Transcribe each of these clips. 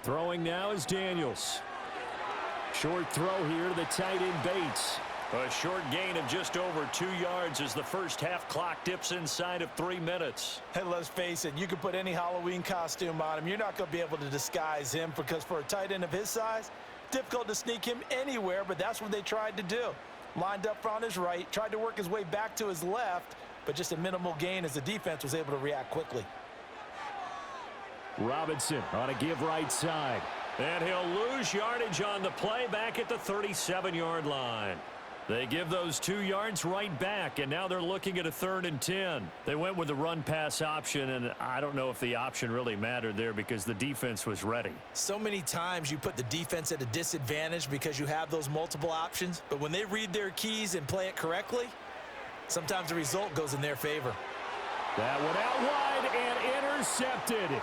Throwing now is Daniels. Short throw here to the tight end Bates. A short gain of just over 2 yards as the first half clock dips inside of 3 minutes. And let's face it, you can put any Halloween costume on him. You're not going to be able to disguise him because for a tight end of his size, difficult to sneak him anywhere, but that's what they tried to do. Lined up on his right, tried to work his way back to his left, but just a minimal gain as the defense was able to react quickly. Robinson on a give right side. And he'll lose yardage on the play back at the 37-yard line. They give those 2 yards right back, and now they're looking at a 3rd and 10. They went with the run-pass option, and I don't know if the option really mattered there because the defense was ready. So many times you put the defense at a disadvantage because you have those multiple options, but when they read their keys and play it correctly, sometimes the result goes in their favor. That one out wide and intercepted.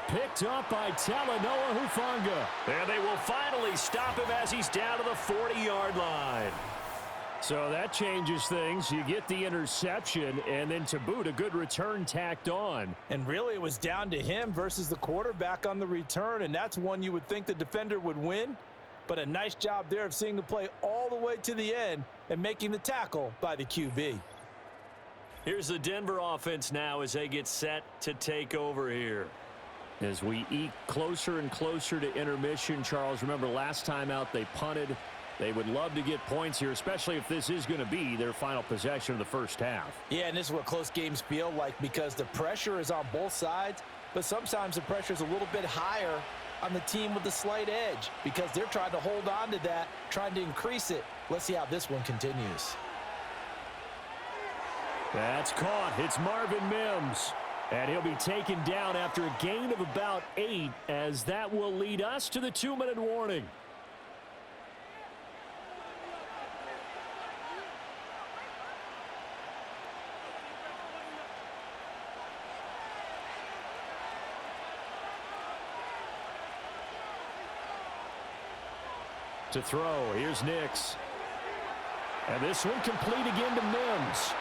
Picked up by Talanoa Hufanga. And they will finally stop him as he's down to the 40-yard line. So that changes things. You get the interception, and then to boot, a good return tacked on. And really, it was down to him versus the quarterback on the return, and that's one you would think the defender would win. But a nice job there of seeing the play all the way to the end and making the tackle by the QB. Here's the Denver offense now as they get set to take over here. As we eke closer and closer to intermission, Charles, remember last time out they punted. They would love to get points here, especially if this is going to be their final possession of the first half. Yeah, and this is what close games feel like because the pressure is on both sides, but sometimes the pressure is a little bit higher on the team with the slight edge because they're trying to hold on to that, trying to increase it. Let's see how this one continues. That's caught. It's Marvin Mims. And he'll be taken down after a gain of about 8, as that will lead us to the 2-minute warning. To throw, here's Nix. And this one complete again to Mims.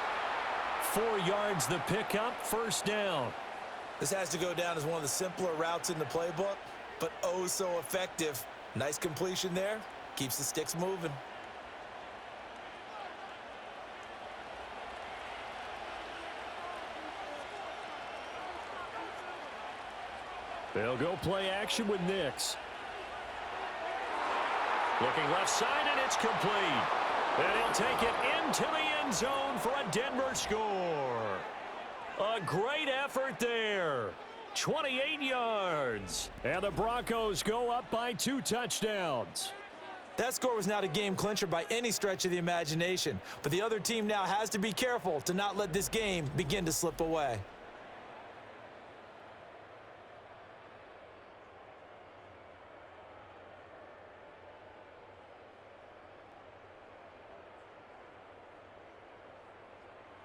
4 yards the pickup, first down. This has to go down as one of the simpler routes in the playbook, but oh so effective. Nice completion there. Keeps the sticks moving. They'll go play action with Nix. Looking left side, and it's complete. And he'll take it into the end zone for a Denver score. A great effort there. 28 yards. And the Broncos go up by 2 touchdowns. That score was not a game clincher by any stretch of the imagination, but the other team now has to be careful to not let this game begin to slip away.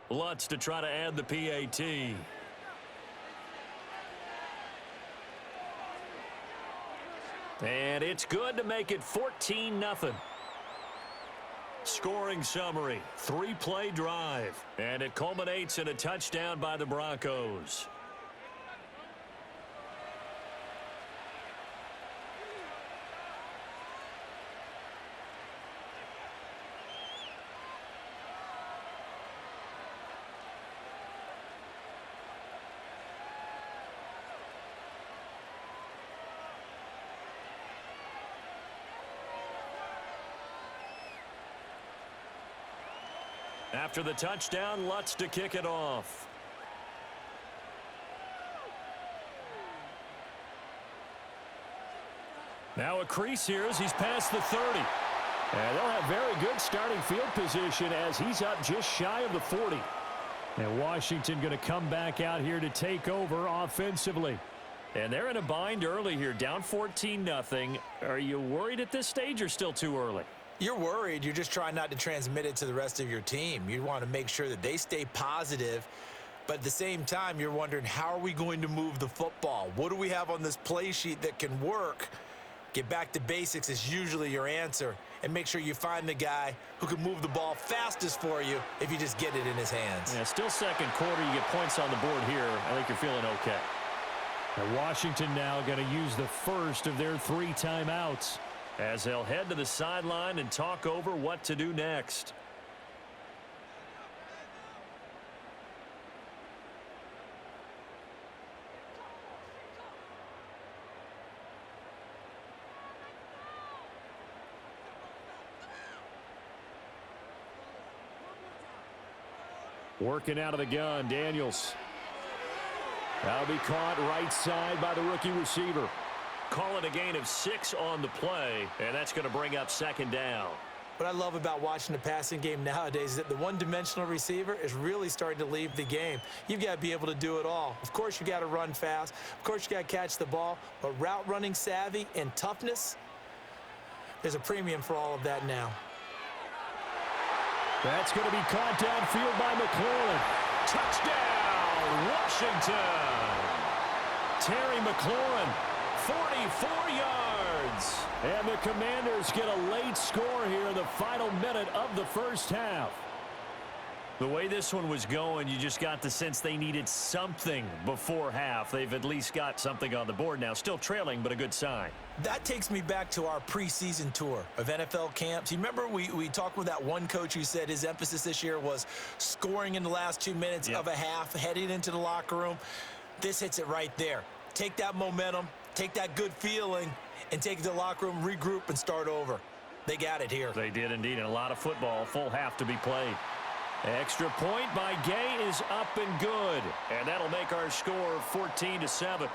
Lutz to try to add the PAT. And it's good to make it 14-0. Scoring summary, 3-play drive. And it culminates in a touchdown by the Broncos. After the touchdown, Lutz to kick it off. Now a crease here as he's past the 30. And they'll have very good starting field position as he's up just shy of the 40. And Washington going to come back out here to take over offensively. And they're in a bind early here, down 14-0. Are you worried at this stage or still too early? You're worried. You're just trying not to transmit it to the rest of your team. You want to make sure that they stay positive. But at the same time, you're wondering, how are we going to move the football? What do we have on this play sheet that can work? Get back to basics is usually your answer. And make sure you find the guy who can move the ball fastest for you if you just get it in his hands. Yeah, still second quarter. You get points on the board here. I think you're feeling okay. And Washington now going to use the first of their 3 timeouts as they'll head to the sideline and talk over what to do next. Working out of the gun, Daniels. That'll be caught right side by the rookie receiver. Call it a gain of 6 on the play, and that's going to bring up 2nd down. What I love about watching the passing game nowadays is that the one-dimensional receiver is really starting to leave the game. You've got to be able to do it all. Of course, you got to run fast. Of course, you got to catch the ball. But route running savvy and toughness, there's a premium for all of that now. That's going to be caught downfield by McLaurin. Touchdown, Washington! Terry McLaurin, 44 yards. And the Commanders get a late score here in the final minute of the first half. The way this one was going, you just got the sense they needed something before half. They've at least got something on the board now. Still trailing, but a good sign. That takes me back to our preseason tour of NFL camps. You remember we talked with that one coach who said his emphasis this year was scoring in the last 2 minutes of a half, heading into the locker room. This hits it right there. Take that momentum, take that good feeling, and take it to the locker room, regroup, and start over. They got it here. They did indeed, and a lot of football, full half to be played. Extra point by Gay is up and good. And that'll make our score 14-7.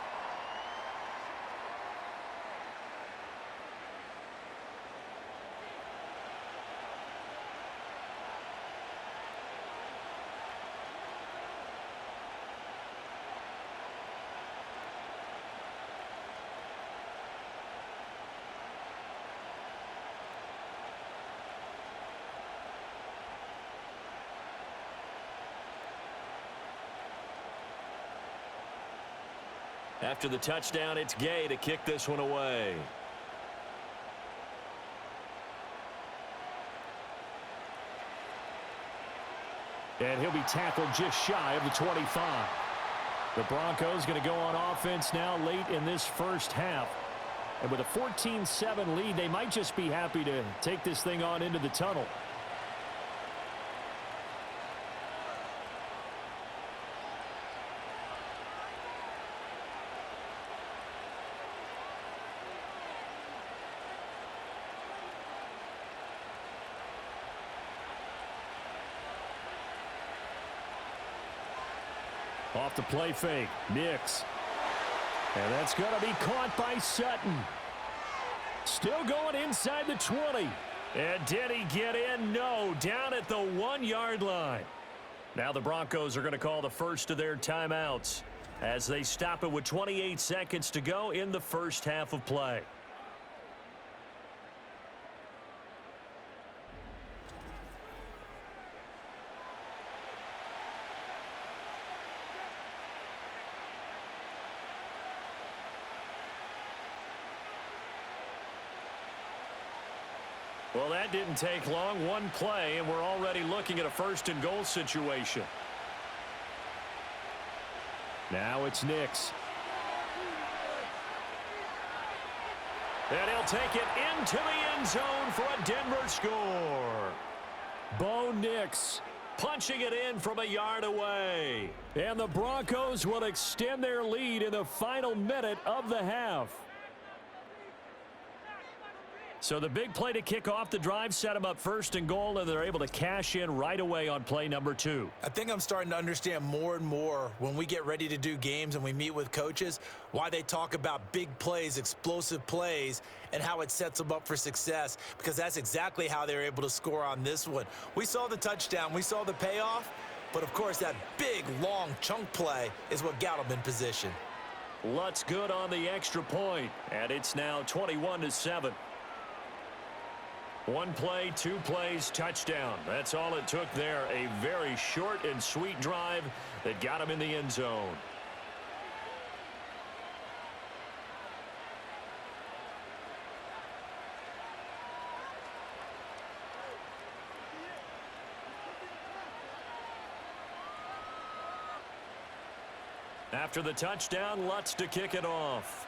After the touchdown, it's Gay to kick this one away. And he'll be tackled just shy of the 25. The Broncos going to go on offense now late in this first half. And with a 14-7 lead, they might just be happy to take this thing on into the tunnel. Off the play fake, Nix. And that's going to be caught by Sutton. Still going inside the 20. And did he get in? No, down at the 1-yard line. Now the Broncos are going to call the first of their timeouts as they stop it with 28 seconds to go in the first half of play. Well, that didn't take long. One play, and we're already looking at a first-and-goal situation. Now it's Nix. And he'll take it into the end zone for a Denver score. Bo Nix punching it in from a yard away. And the Broncos will extend their lead in the final minute of the half. So the big play to kick off the drive set them up first and goal, and they're able to cash in right away on play number 2. I think I'm starting to understand more and more when we get ready to do games and we meet with coaches why they talk about big plays, explosive plays, and how it sets them up for success, because that's exactly how they're able to score on this one. We saw the touchdown. We saw the payoff. But, of course, that big, long chunk play is what got them in position. Lutz good on the extra point, and it's now 21-7. One play, 2 plays, touchdown. That's all it took there. A very short and sweet drive that got him in the end zone. After the touchdown, Lutz to kick it off.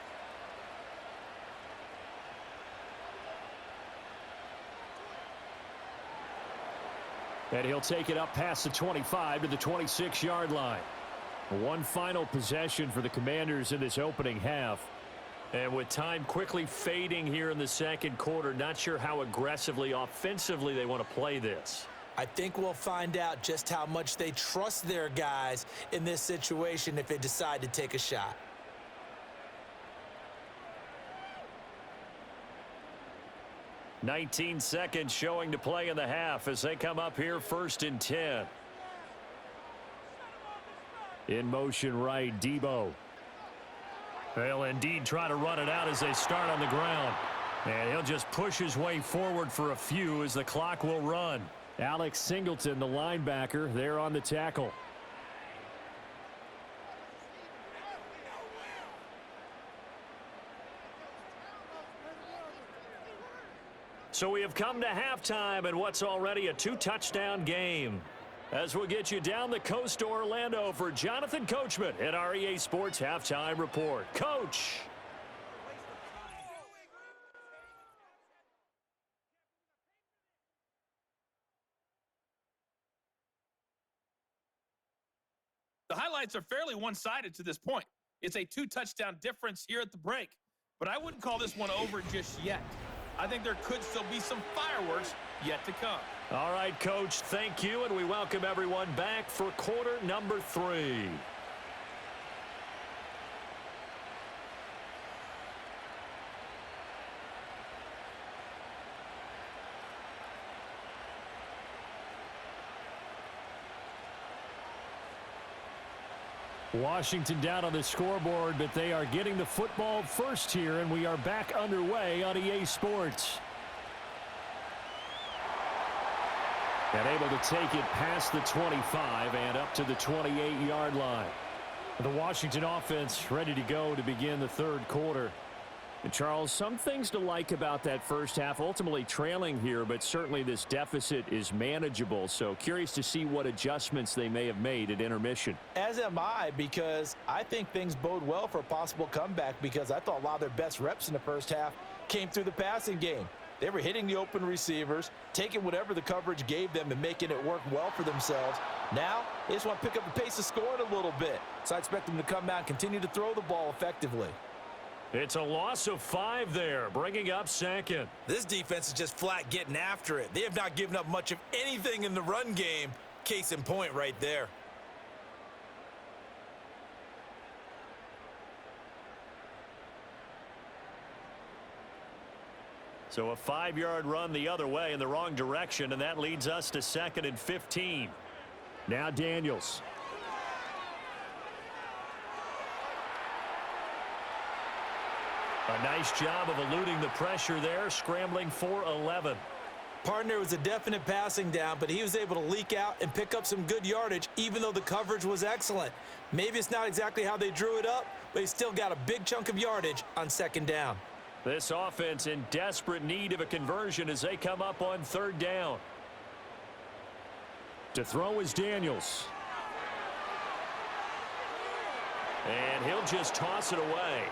And he'll take it up past the 25 to the 26-yard line. One final possession for the Commanders in this opening half. And with time quickly fading here in the second quarter, not sure how aggressively, offensively they want to play this. I think we'll find out just how much they trust their guys in this situation if they decide to take a shot. "19 seconds showing to play in the half as they come up here 1st and 10. In motion right, Debo. They'll indeed try to run it out as they start on the ground. And he'll just push his way forward for a few as the clock will run. Alex Singleton, the linebacker, there on the tackle. So we have come to halftime in what's already a 2-touchdown game. As we'll get you down the coast to Orlando for Jonathan Coachman at our EA Sports Halftime Report. Coach. The highlights are fairly one-sided to this point. It's a 2-touchdown difference here at the break. But I wouldn't call this one over just yet. I think there could still be some fireworks yet to come. All right, Coach, thank you, and we welcome everyone back for quarter number 3. Washington down on the scoreboard, but they are getting the football first here, and we are back underway on EA Sports. And able to take it past the 25 and up to the 28-yard line. The Washington offense ready to go to begin the third quarter. And Charles, some things to like about that first half, ultimately trailing here, but certainly this deficit is manageable. So curious to see what adjustments they may have made at intermission. As am I, because I think things bode well for a possible comeback, because I thought a lot of their best reps in the first half came through the passing game. They were hitting the open receivers, taking whatever the coverage gave them and making it work well for themselves. Now, they just want to pick up the pace of scoring a little bit. So I expect them to come out and continue to throw the ball effectively. It's a loss of 5 there, bringing up second. This defense is just flat getting after it. They have not given up much of anything in the run game. Case in point right there. So a 5-yard run the other way in the wrong direction, and that leads us to 2nd and 15. Now Daniels. A nice job of eluding the pressure there, scrambling for 11. Partner was a definite passing down, but he was able to leak out and pick up some good yardage, even though the coverage was excellent. Maybe it's not exactly how they drew it up, but he still got a big chunk of yardage on 2nd down. This offense in desperate need of a conversion as they come up on 3rd down. To throw is Daniels. And he'll just toss it away.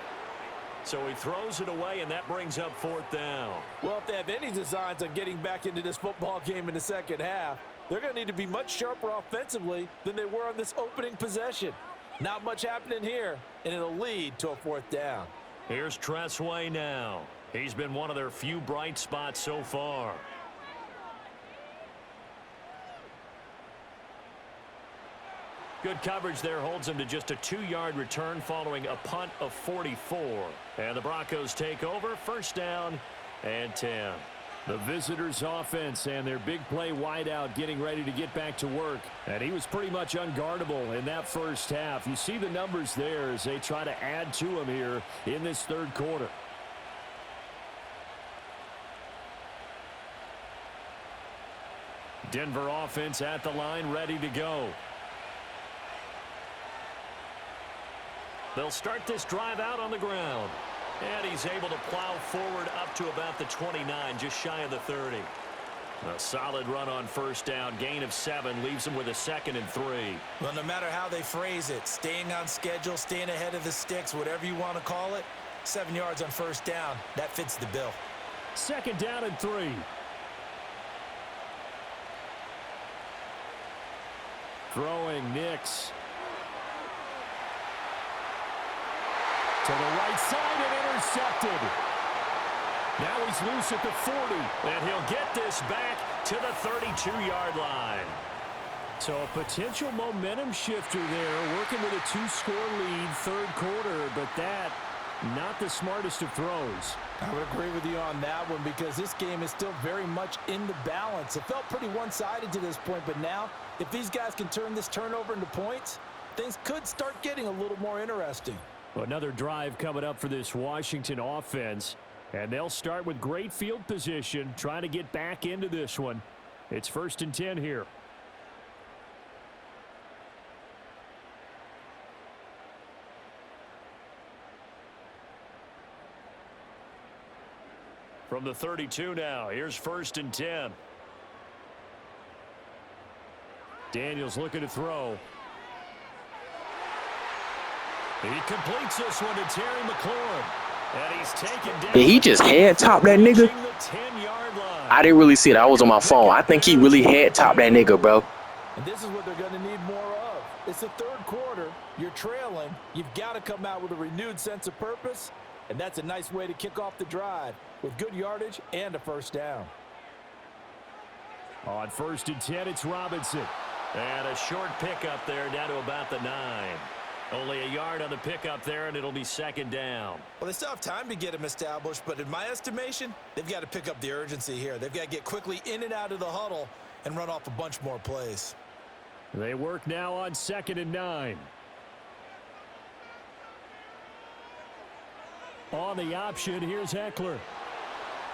So he throws it away, and that brings up 4th down. Well, if they have any designs on getting back into this football game in the second half, they're going to need to be much sharper offensively than they were on this opening possession. Not much happening here, and it'll lead to a 4th down. Here's Tressway now. He's been one of their few bright spots so far. Good coverage there holds him to just a 2-yard return following a punt of 44. And the Broncos take over, 1st down and 10. The visitors' offense and their big play wideout getting ready to get back to work. And he was pretty much unguardable in that first half. You see the numbers there as they try to add to him here in this third quarter. Denver offense at the line, ready to go. They'll start this drive out on the ground. And he's able to plow forward up to about the 29, just shy of the 30. A solid run on first down. Gain of 7 leaves them with a 2nd and 3. Well, no matter how they phrase it, staying on schedule, staying ahead of the sticks, whatever you want to call it, 7 yards on first down, that fits the bill. 2nd down and 3. Throwing Nix. To the right side and intercepted. Now he's loose at the 40. And he'll get this back to the 32-yard line. So a potential momentum shifter there, working with a 2-score lead, 3rd quarter, but that, not the smartest of throws. I would agree with you on that one because this game is still very much in the balance. It felt pretty one-sided to this point, but now, if these guys can turn this turnover into points, things could start getting a little more interesting. Well, another drive coming up for this Washington offense, and they'll start with great field position, trying to get back into this one. It's 1st and 10 here. From the 32 now, here's 1st and 10. Daniels looking to throw. He completes this one to Terry McLaurin. And he's taken down. Did he just head top that nigga? The 10-yard line. I didn't really see it. I was on my phone. I think he really head top that nigga, bro. And this is what they're going to need more of. It's the 3rd quarter. You're trailing. You've got to come out with a renewed sense of purpose. And that's a nice way to kick off the drive with good yardage and a 1st down. On 1st and 10, it's Robinson. And a short pickup there down to about the 9. Only a yard on the pickup there, and it'll be 2nd down. Well, they still have time to get him established, but in my estimation, they've got to pick up the urgency here. They've got to get quickly in and out of the huddle and run off a bunch more plays. They work now on 2nd and 9. On the option, here's Eckler.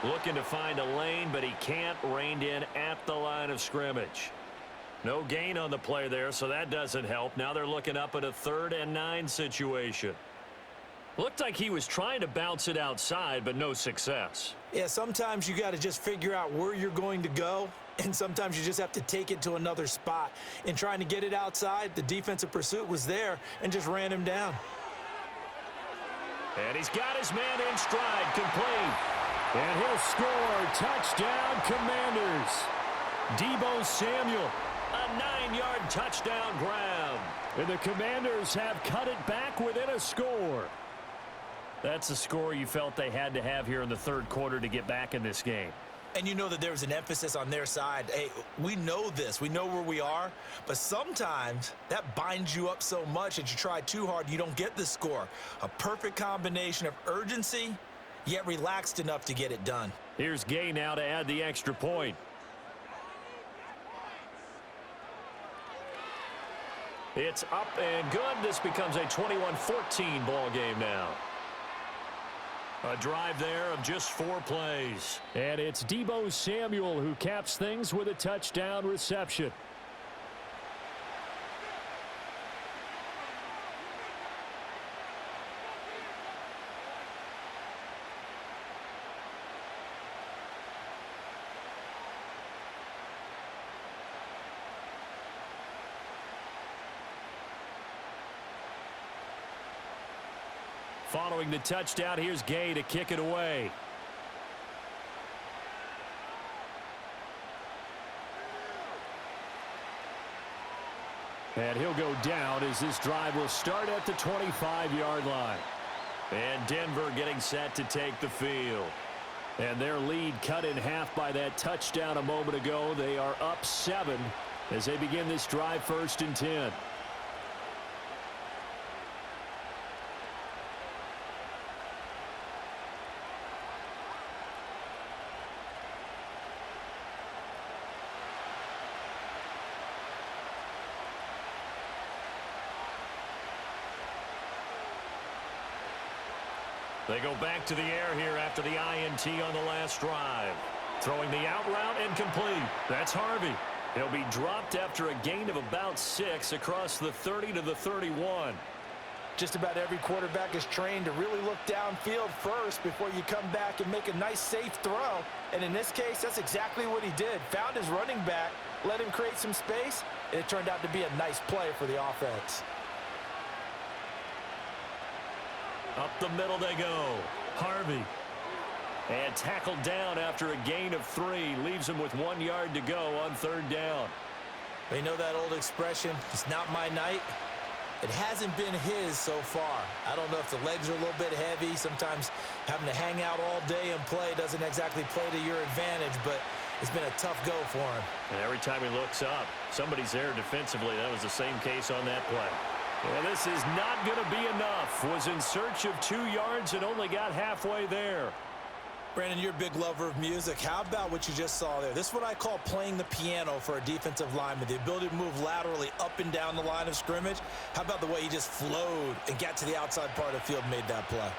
Looking to find a lane, but he can't. Reined in at the line of scrimmage. No gain on the play there, so that doesn't help. Now they're looking up at a 3rd and 9 situation. Looked like he was trying to bounce it outside, but no success. Yeah, sometimes you got to just figure out where you're going to go, and sometimes you just have to take it to another spot. In trying to get it outside, the defensive pursuit was there and just ran him down. And he's got his man in stride, complete. And he'll score. Touchdown, Commanders. Deebo Samuel. A 9-yard touchdown grab. And the Commanders have cut it back within a score. That's the score you felt they had to have here in the 3rd quarter to get back in this game. And you know that there was an emphasis on their side. Hey, we know this. We know where we are. But sometimes that binds you up so much that you try too hard, you don't get the score. A perfect combination of urgency, yet relaxed enough to get it done. Here's Gay now to add the extra point. It's up and good. This becomes a 21-14 ball game now. A drive there of just 4 plays. And it's Deebo Samuel who caps things with a touchdown reception. Following the touchdown, here's Gay to kick it away. And he'll go down as this drive will start at the 25-yard line. And Denver getting set to take the field. And their lead cut in half by that touchdown a moment ago. They are up 7 as they begin this drive, 1st and 10. They go back to the air here after the INT on the last drive. Throwing the out route and complete. That's Harvey. He'll be dropped after a gain of about 6 across the 30 to the 31. Just about every quarterback is trained to really look downfield first before you come back and make a nice, safe throw. And in this case, that's exactly what he did. Found his running back, let him create some space, and it turned out to be a nice play for the offense. Up the middle they go. Harvey. And tackled down after a gain of 3. Leaves him with 1 yard to go on 3rd down. You know that old expression, it's not my night? It hasn't been his so far. I don't know if the legs are a little bit heavy. Sometimes having to hang out all day and play doesn't exactly play to your advantage, but it's been a tough go for him. And every time he looks up, somebody's there defensively. That was the same case on that play. And this is not going to be enough. Was in search of 2 yards and only got halfway there. Brandon, you're a big lover of music. How about what you just saw there? This is what I call playing the piano for a defensive lineman, the ability to move laterally up and down the line of scrimmage. How about the way he just flowed and got to the outside part of the field and made that play?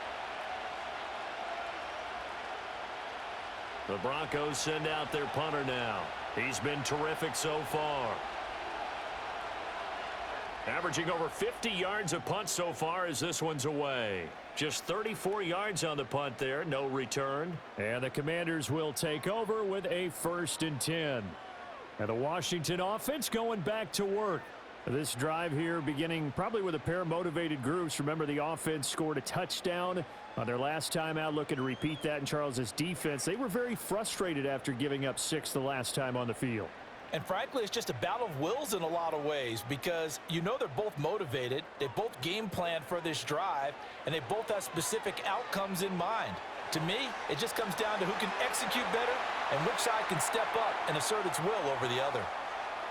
The Broncos send out their punter now. He's been terrific so far. Averaging over 50 yards a punt so far as this one's away. Just 34 yards on the punt there, no return. And the Commanders will take over with a 1st and 10. And the Washington offense going back to work. This drive here beginning probably with a pair of motivated groups. Remember, the offense scored a touchdown on their last time out, looking to repeat that in Charles's defense. They were very frustrated after giving up 6 the last time on the field. And frankly, it's just a battle of wills in a lot of ways because you know they're both motivated, they both game plan for this drive, and they both have specific outcomes in mind. To me, it just comes down to who can execute better and which side can step up and assert its will over the other.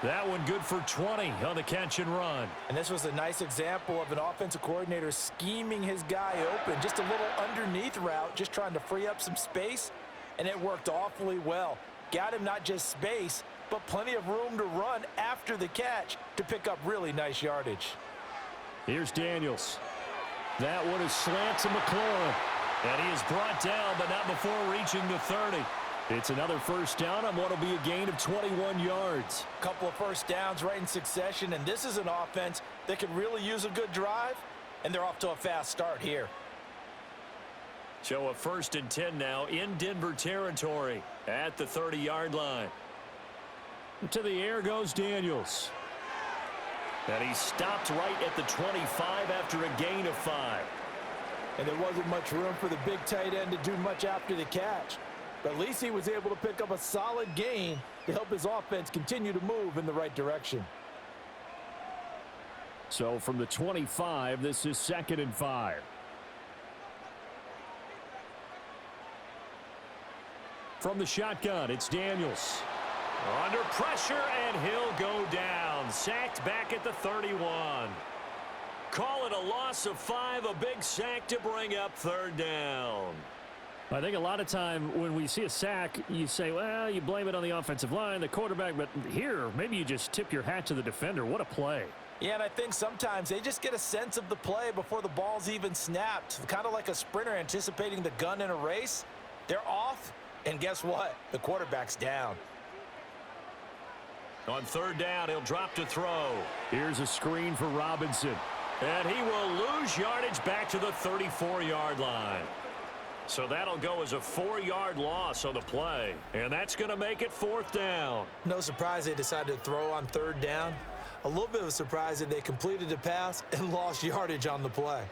That one good for 20 on the catch and run. And this was a nice example of an offensive coordinator scheming his guy open, just a little underneath route, just trying to free up some space, and it worked awfully well. Got him not just space, but plenty of room to run after the catch to pick up really nice yardage. Here's Daniels. That one is slant to McLaurin. And he is brought down, but not before reaching the 30. It's another 1st down on what will be a gain of 21 yards. Couple of 1st downs right in succession, and this is an offense that could really use a good drive, and they're off to a fast start here. So a 1st and 10 now in Denver territory at the 30-yard line. To the air goes Daniels. And he stopped right at the 25 after a gain of 5. And there wasn't much room for the big tight end to do much after the catch. But at least he was able to pick up a solid gain to help his offense continue to move in the right direction. So from the 25, this is 2nd and 5. From the shotgun, it's Daniels. Under pressure, and he'll go down. Sacked back at the 31. Call it a loss of 5, a big sack to bring up 3rd down. I think a lot of time when we see a sack, you say, well, you blame it on the offensive line, the quarterback, but here, maybe you just tip your hat to the defender. What a play. Yeah, and I think sometimes they just get a sense of the play before the ball's even snapped. Kind of like a sprinter anticipating the gun in a race. They're off, and guess what? The quarterback's down. On 3rd down, he'll drop to throw. Here's a screen for Robinson. And he will lose yardage back to the 34-yard line. So that'll go as a 4-yard loss on the play. And that's going to make it 4th down. No surprise they decided to throw on 3rd down. A little bit of a surprise that they completed the pass and lost yardage on the play.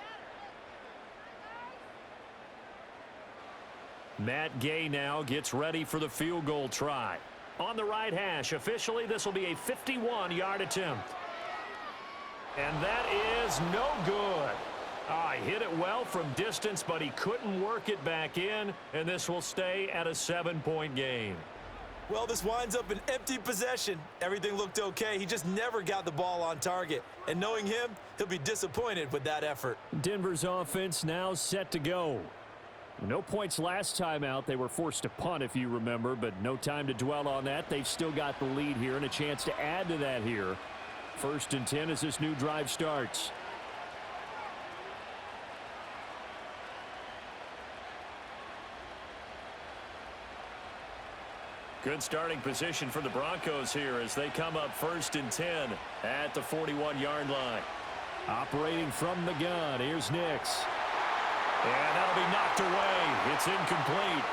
Matt Gay now gets ready for the field goal try. On the right hash, officially this will be a 51-yard attempt. And that is no good. He hit it well from distance, but he couldn't work it back in, and this will stay at a 7-point game. Well, this winds up an empty possession. Everything looked okay. He just never got the ball on target. And knowing him, he'll be disappointed with that effort. Denver's offense now set to go. No points last time out. They were forced to punt, if you remember, but no time to dwell on that. They've still got the lead here and a chance to add to that here. 1st and 10 as this new drive starts. Good starting position for the Broncos here as they come up 1st and 10 at the 41-yard line. Operating from the gun, here's Nix. And that'll be knocked away. It's incomplete.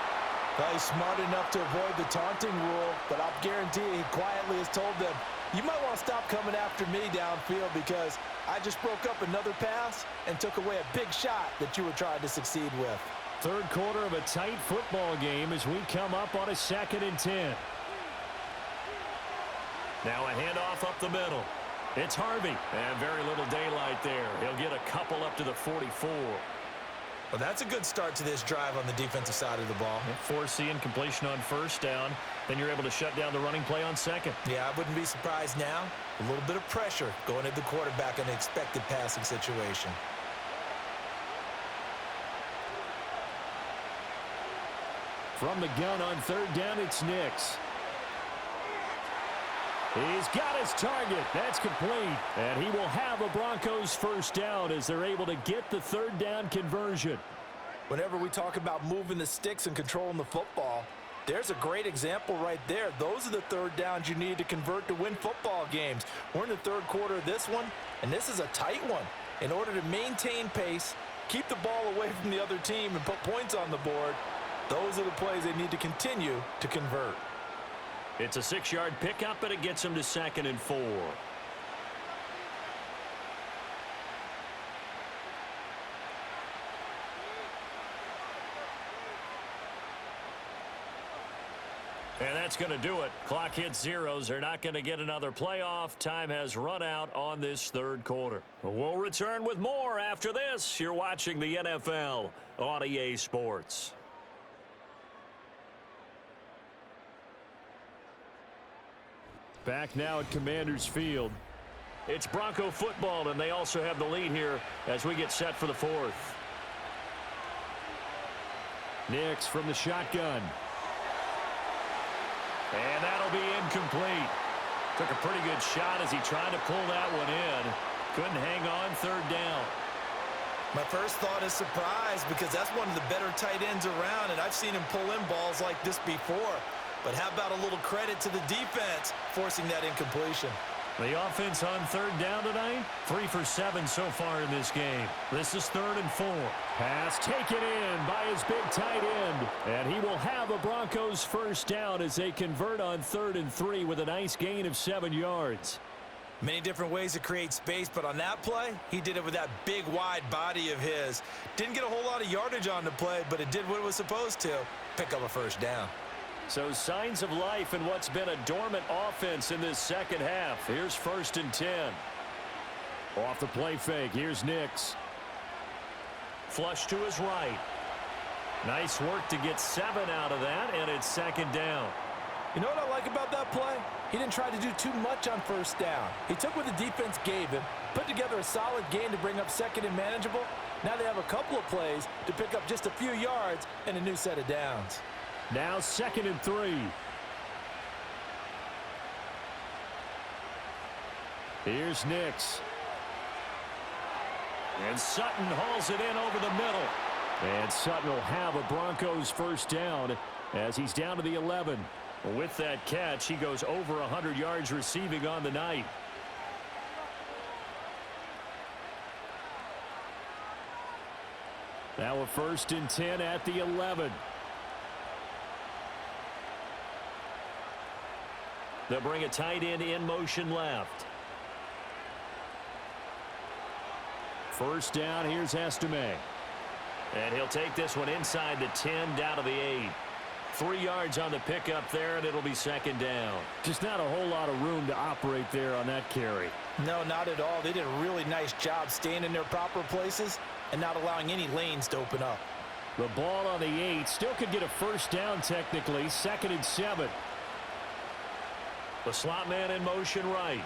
Well, he's smart enough to avoid the taunting rule, but I'll guarantee he quietly has told them, you might want to stop coming after me downfield because I just broke up another pass and took away a big shot that you were trying to succeed with. Third quarter of a tight football game as we come up on a 2nd and 10. Now a handoff up the middle. It's Harvey. And very little daylight there. He'll get a couple up to the 44. Well, that's a good start to this drive on the defensive side of the ball. Force completion on first down. Then you're able to shut down the running play on second. Yeah, I wouldn't be surprised now. A little bit of pressure going at the quarterback in an expected passing situation. From the gun on 3rd down, it's Nix. He's got his target. That's complete. And he will have a Broncos first down as they're able to get the 3rd down conversion. Whenever we talk about moving the sticks and controlling the football, there's a great example right there. Those are the 3rd downs you need to convert to win football games. We're in the 3rd quarter of this one, and this is a tight one. In order to maintain pace, keep the ball away from the other team, and put points on the board, those are the plays they need to continue to convert. It's a 6-yard pickup, and it gets him to 2nd and 4. And that's going to do it. Clock hits zeros. They're not going to get another playoff. Time has run out on this 3rd quarter. We'll return with more after this. You're watching the NFL on EA Sports. Back now at Commanders Field. It's Bronco football, and they also have the lead here as we get set for the 4th. Nix from the shotgun. And that'll be incomplete. Took a pretty good shot as he tried to pull that one in. Couldn't hang on 3rd down. My first thought is surprise because that's one of the better tight ends around, and I've seen him pull in balls like this before. But how about a little credit to the defense forcing that incompletion? The offense on 3rd down tonight, 3 for 7 so far in this game. This is 3rd and 4. Pass taken in by his big tight end. And he will have a Broncos first down as they convert on 3rd and 3 with a nice gain of 7 yards. Many different ways to create space, but on that play, he did it with that big, wide body of his. Didn't get a whole lot of yardage on the play, but it did what it was supposed to, pick up a first down. So signs of life in what's been a dormant offense in this 2nd half. Here's 1st and 10. Off the play fake, here's Nix. Flush to his right. Nice work to get 7 out of that, and it's 2nd down. You know what I like about that play? He didn't try to do too much on first down. He took what the defense gave him, put together a solid gain to bring up 2nd and manageable. Now they have a couple of plays to pick up just a few yards and a new set of downs. Now 2nd and 3. Here's Nix. And Sutton hauls it in over the middle. And Sutton will have a Broncos first down as he's down to the 11. With that catch, he goes over 100 yards receiving on the night. Now a 1st and 10 at the 11. They'll bring a tight end in motion left. First down, here's Estime. And he'll take this one inside the 10 down to the 8. 3 yards on the pickup there, and it'll be 2nd down. Just not a whole lot of room to operate there on that carry. No, not at all. They did a really nice job staying in their proper places and not allowing any lanes to open up. The ball on the 8 still could get a first down technically. 2nd and 7. The slot man in motion right.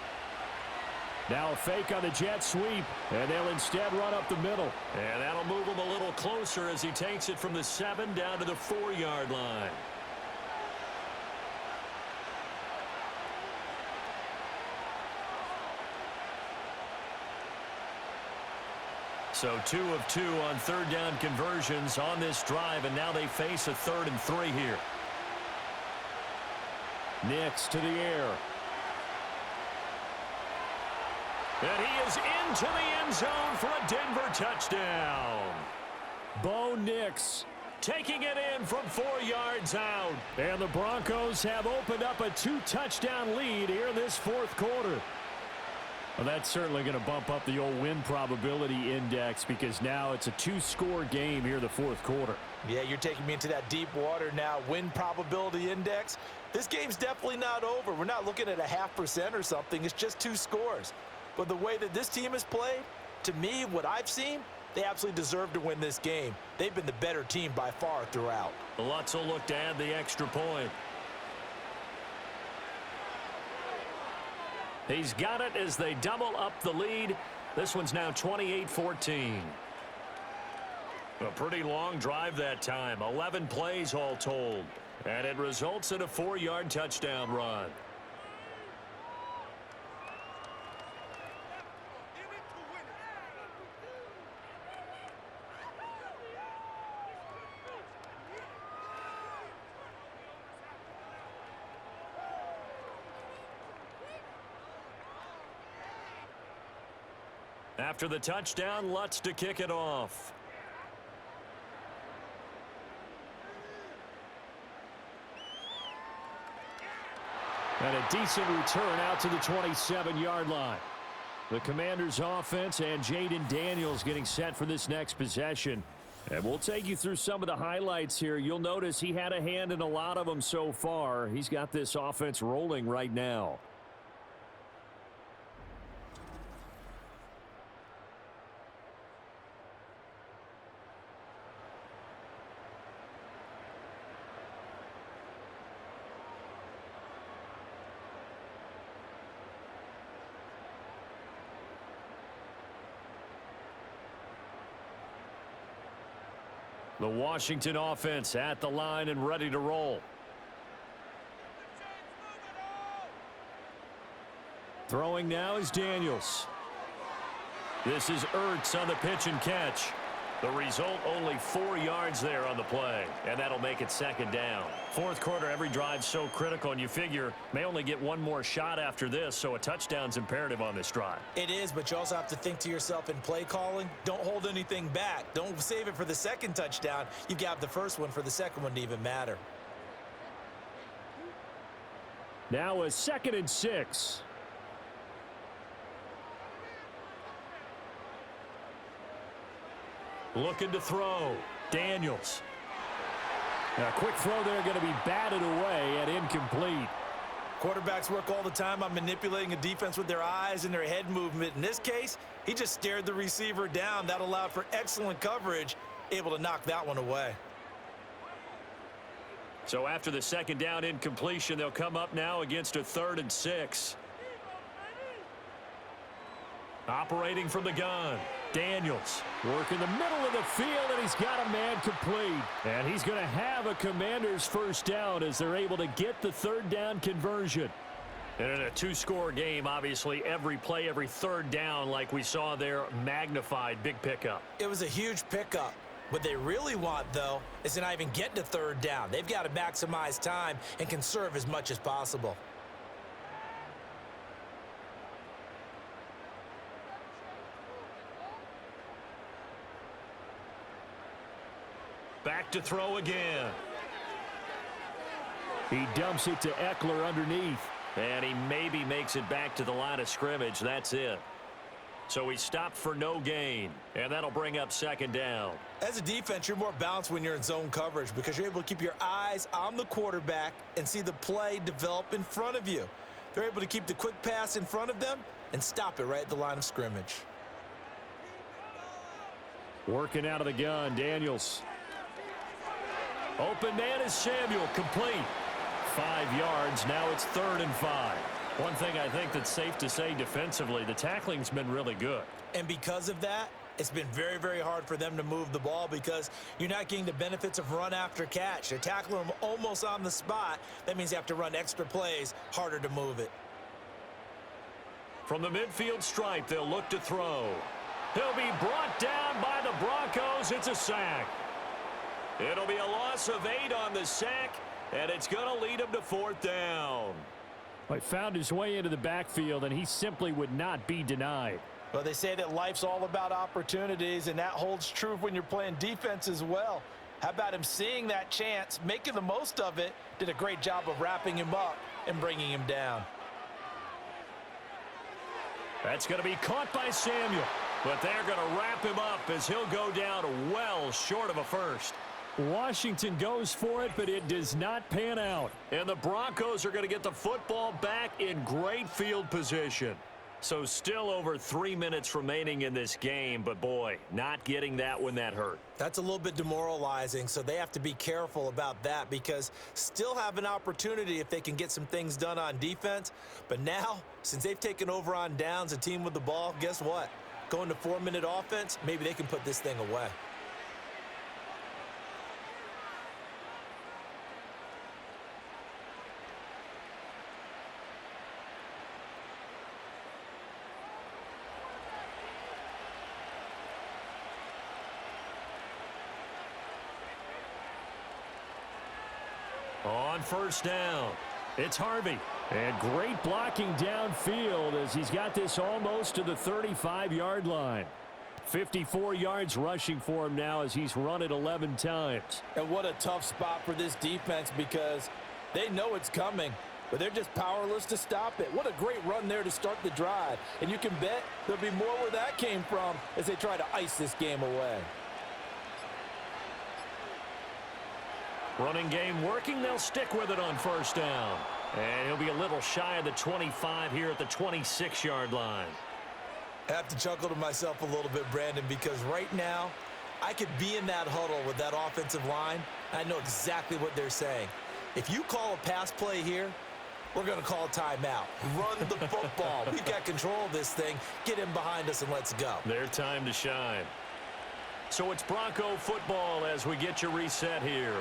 Now a fake on the jet sweep, and they'll instead run up the middle. And that'll move him a little closer as he takes it from the 7 down to the 4-yard line. So 2 of 2 on 3rd down conversions on this drive, and now they face a 3rd and 3 here. Nix to the air. And he is into the end zone for a Denver touchdown. Bo Nix taking it in from 4 yards out. And the Broncos have opened up a 2-touchdown lead here in this fourth quarter. Well, that's certainly going to bump up the old win probability index because now it's a 2-score game here in the fourth quarter. Yeah, you're taking me into that deep water now. Win probability index. This game's definitely not over. We're not looking at a 0.5% or something. It's just 2 scores. But the way that this team has played, to me, what I've seen, they absolutely deserve to win this game. They've been the better team by far throughout. Lutz will look to add the extra point. He's got it as they double up the lead. This one's now 28-14. A pretty long drive that time. 11 plays all told. And it results in a 4-yard touchdown run. After the touchdown, Lutz to kick it off. And a decent return out to the 27-yard line. The Commanders' offense and Jaden Daniels getting set for this next possession. And we'll take you through some of the highlights here. You'll notice he had a hand in a lot of them so far. He's got this offense rolling right now. The Washington offense at the line and ready to roll. Throwing now is Daniels. This is Ertz on the pitch and catch. The result, only 4 yards there on the play, and that'll make it second down. Fourth quarter, every drive's so critical, and you figure may only get one more shot after this, so a touchdown's imperative on this drive. It is, but you also have to think to yourself in play calling, don't hold anything back. Don't save it for the second touchdown. You've got the first one for the second one to even matter. Now a 2nd and 6. Looking to throw. Daniels. A quick throw there going to be batted away and incomplete. Quarterbacks work all the time on manipulating a defense with their eyes and their head movement. In this case, he just stared the receiver down. That allowed for excellent coverage, able to knock that one away. So after the second down incompletion, they'll come up now against a 3rd and 6. Operating from the gun. Daniels working the middle of the field, and he's got a man complete. And he's going to have a Commanders first down as they're able to get the 3rd down conversion. And in a 2-score game, obviously, every play, every 3rd down, like we saw there, magnified. Big pickup. It was a huge pickup. What they really want, though, is to not even get to 3rd down. They've got to maximize time and conserve as much as possible. Back to throw again. He dumps it to Eckler underneath. And he maybe makes it back to the line of scrimmage. That's it. So he stopped for no gain. And that'll bring up 2nd down. As a defense, you're more balanced when you're in zone coverage because you're able to keep your eyes on the quarterback and see the play develop in front of you. They're able to keep the quick pass in front of them and stop it right at the line of scrimmage. Working out of the gun, Daniels. Open man is Samuel, complete. 5 yards, now it's 3rd and 5. One thing I think that's safe to say defensively, the tackling's been really good. And because of that, it's been very, very hard for them to move the ball because you're not getting the benefits of run after catch. They're tackling them almost on the spot. That means you have to run extra plays, harder to move it. From the midfield stripe, they'll look to throw. He'll be brought down by the Broncos. It's a sack. It'll be a loss of 8 on the sack, and it's going to lead him to 4th down. He found his way into the backfield, and he simply would not be denied. Well, they say that life's all about opportunities, and that holds true when you're playing defense as well. How about him seeing that chance, making the most of it, did a great job of wrapping him up and bringing him down. That's going to be caught by Samuel, but they're going to wrap him up as he'll go down well short of a first. Washington goes for it, but it does not pan out. And the Broncos are going to get the football back in great field position. So still over 3 minutes remaining in this game, but boy, not getting that one that hurt. That's a little bit demoralizing, so they have to be careful about that because still have an opportunity if they can get some things done on defense. But now, since they've taken over on downs, a team with the ball, guess what? Going to 4-minute offense, maybe they can put this thing away. On first down, it's Harvey. And great blocking downfield as he's got this almost to the 35-yard line. 54 yards rushing for him now as he's run it 11 times. And what a tough spot for this defense because they know it's coming, but they're just powerless to stop it. What a great run there to start the drive. And you can bet there'll be more where that came from as they try to ice this game away. Running game working. They'll stick with it on first down. And he'll be a little shy of the 25 here at the 26-yard line. I have to chuckle to myself a little bit, Brandon, because right now I could be in that huddle with that offensive line. I know exactly what they're saying. If you call a pass play here, we're going to call a timeout. Run the football. We've got control of this thing. Get him behind us and let's go. Their time to shine. So it's Bronco football as we get you reset here.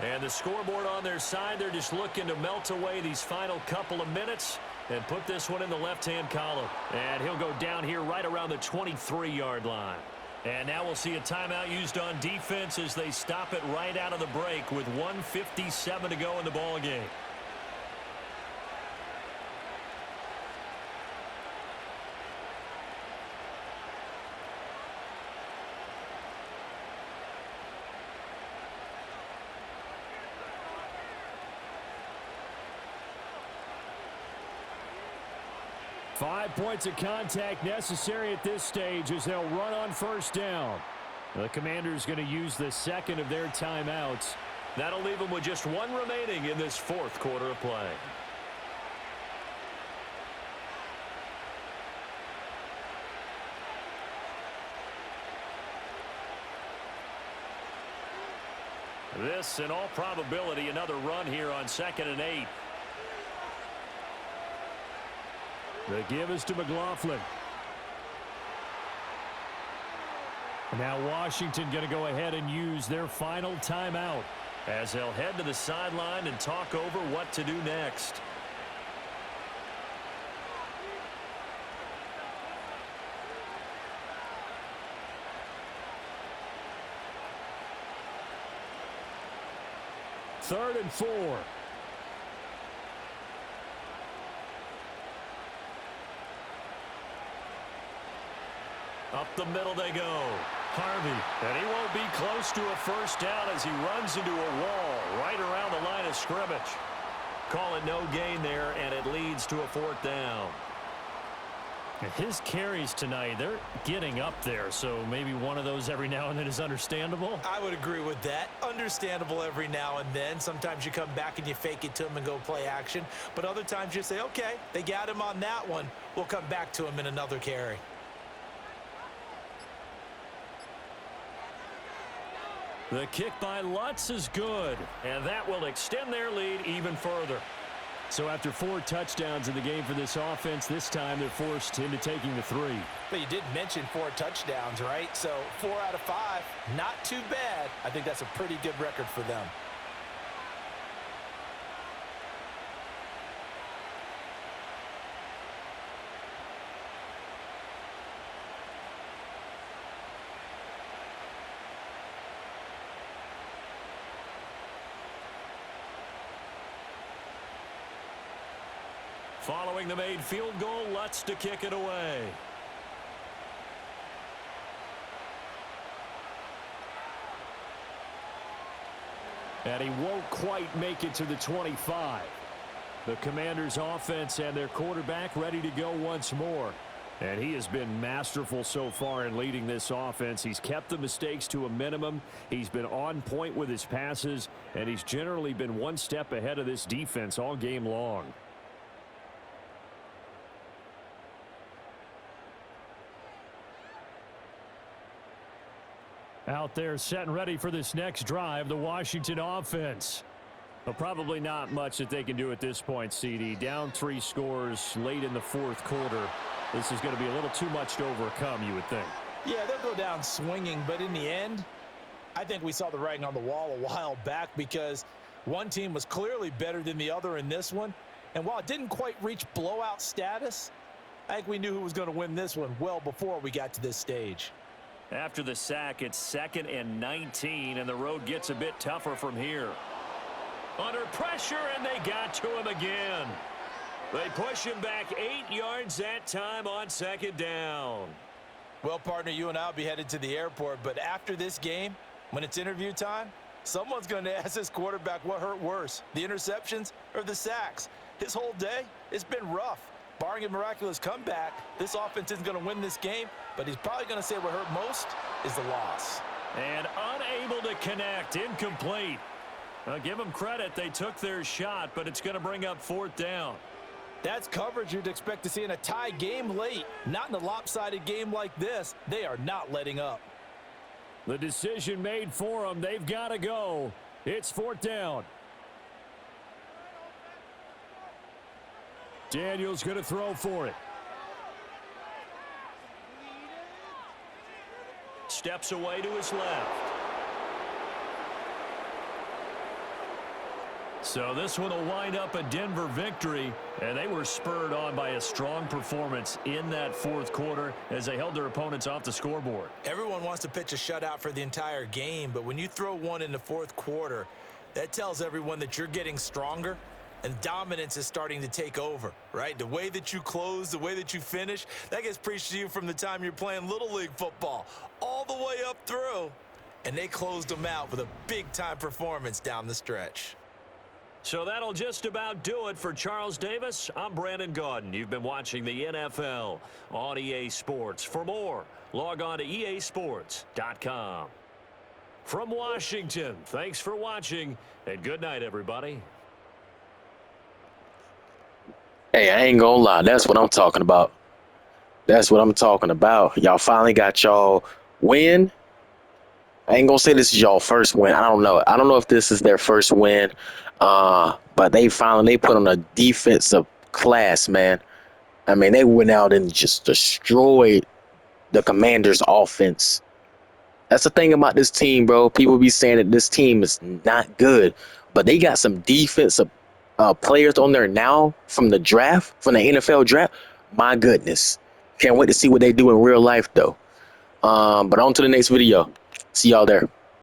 And the scoreboard on their side, they're just looking to melt away these final couple of minutes and put this one in the left-hand column. And he'll go down here right around the 23-yard line. And now we'll see a timeout used on defense as they stop it right out of the break with 1:57 to go in the ball game. Five points of contact necessary at this stage as they'll run on first down. The Commanders going to use the second of their timeouts. That'll leave them with just one remaining in this fourth quarter of play. This, in all probability, another run here on 2nd and 8. The give is to McLaughlin. Now Washington going to go ahead and use their final timeout as they'll head to the sideline and talk over what to do next. Third and 4. Up the middle they go. Harvey. And he won't be close to a first down as he runs into a wall right around the line of scrimmage. Call it no gain there, and it leads to a fourth down. And his carries tonight, they're getting up there, so maybe one of those every now and then is understandable. I would agree with that. Understandable every now and then. Sometimes you come back and you fake it to him and go play action. But other times you say, okay, they got him on that one. We'll come back to him in another carry. The kick by Lutz is good, and that will extend their lead even further. So after 4 touchdowns in the game for this offense, this time they're forced into taking the 3. But you did mention 4 touchdowns, right? So 4 out of 5, not too bad. I think that's a pretty good record for them. Following the made field goal, Lutz to kick it away. And he won't quite make it to the 25. The Commanders' offense and their quarterback ready to go once more. And he has been masterful so far in leading this offense. He's kept the mistakes to a minimum. He's been on point with his passes, and he's generally been one step ahead of this defense all game long. Out there set and ready for this next drive, the Washington offense. Well, probably not much that they can do at this point, CD. Down 3 scores late in the fourth quarter. This is going to be a little too much to overcome, you would think. Yeah, they'll go down swinging, but in the end, I think we saw the writing on the wall a while back because one team was clearly better than the other in this one. And while it didn't quite reach blowout status, I think we knew who was going to win this one well before we got to this stage. After the sack, it's 2nd and 19, and the road gets a bit tougher from here. Under pressure, and they got to him again. They push him back 8 yards that time on 2nd down. Well, partner, you and I will be headed to the airport, but after this game, when it's interview time, someone's going to ask this quarterback what hurt worse, the interceptions or the sacks. His whole day, it's been rough. Barring a miraculous comeback, this offense isn't going to win this game, but he's probably going to say what hurt most is the loss. And unable to connect, incomplete. Give them credit, they took their shot, but it's going to bring up 4th down. That's coverage you'd expect to see in a tie game late. Not in a lopsided game like this. They are not letting up. The decision made for them. They've got to go. It's 4th down. Daniel's going to throw for it. Steps away to his left. So this one will wind up a Denver victory, and they were spurred on by a strong performance in that fourth quarter as they held their opponents off the scoreboard. Everyone wants to pitch a shutout for the entire game, but when you throw one in the fourth quarter, that tells everyone that you're getting stronger and dominance is starting to take over, right? The way that you close, the way that you finish, that gets preached to you from the time you're playing Little League football all the way up through, and they closed them out with a big-time performance down the stretch. So that'll just about do it for Charles Davis. I'm Brandon Gaudin. You've been watching the NFL on EA Sports. For more, log on to easports.com. From Washington, thanks for watching, and good night, everybody. Hey, I ain't gonna lie. That's what I'm talking about. That's what I'm talking about. Y'all finally got y'all win. I ain't gonna say this is y'all first win. I don't know. I don't know if this is their first win. But they put on a defensive class, man. I mean, they went out and just destroyed the Commanders' offense. That's the thing about this team, bro. People be saying that this team is not good, but they got some defensive players on there now from the draft, from the NFL draft. My goodness. Can't wait to see what they do in real life, though. But on to the next video. See y'all there.